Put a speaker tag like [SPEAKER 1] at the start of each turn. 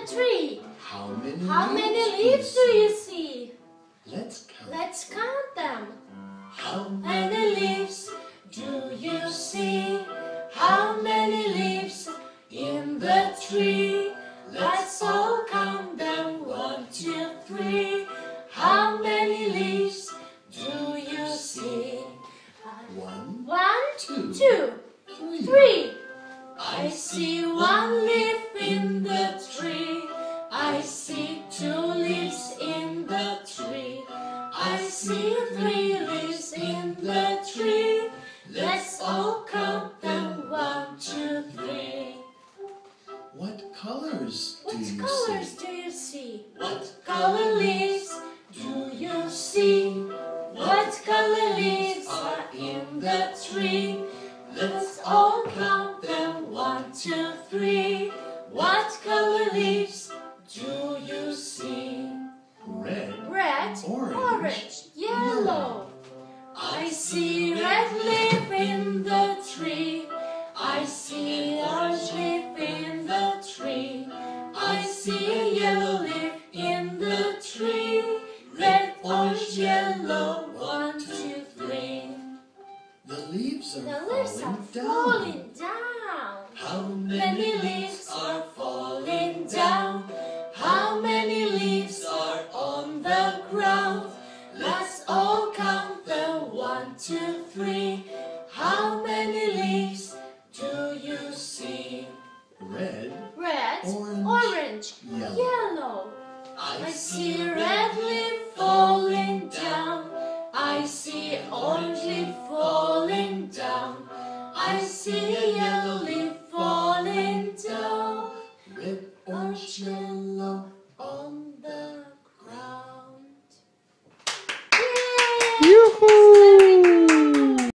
[SPEAKER 1] a tree.
[SPEAKER 2] How many leaves do you see?
[SPEAKER 1] Let's count them.
[SPEAKER 2] How
[SPEAKER 1] Many leaves do you see? How many leaves in the tree? Let's all count them. 1, 2, 3. How many leaves do you see?
[SPEAKER 2] 1,
[SPEAKER 1] 1,
[SPEAKER 2] 2,
[SPEAKER 1] 2,
[SPEAKER 2] 3.
[SPEAKER 1] 3. I see 1 leaf in the tree. I see 2 leaves in the tree. I see 3 leaves in the tree. Let's all count them. 1, 2, 3.
[SPEAKER 2] What colors do
[SPEAKER 1] What
[SPEAKER 2] you
[SPEAKER 1] colors
[SPEAKER 2] see?
[SPEAKER 1] do you see?
[SPEAKER 2] What
[SPEAKER 1] Color leaves do you see? What color leaves are in the tree? Let's all count them. 1, 2, 3. What color leaves do you see?
[SPEAKER 2] Red,
[SPEAKER 1] Red,
[SPEAKER 2] Orange,
[SPEAKER 1] yellow. I see red leaf in the tree. I see orange leaf in the tree. I see a yellow leaf in the tree. Red, orange, yellow. 1, 2, 3.
[SPEAKER 2] the leaves are
[SPEAKER 1] The leaves are
[SPEAKER 2] falling down.
[SPEAKER 1] falling down.
[SPEAKER 2] How
[SPEAKER 1] Many leaves are falling down. How many leaves are on the ground? Let's all count them. 1, 2, 3. How many leaves do you see?
[SPEAKER 2] Red,
[SPEAKER 1] Red,
[SPEAKER 2] Orange,
[SPEAKER 1] orange,
[SPEAKER 2] yellow.
[SPEAKER 1] yellow. I see a red leaf falling down. I see orange leaf falling down. I see a yellow leaf falling down.
[SPEAKER 2] Red, orange, yellow.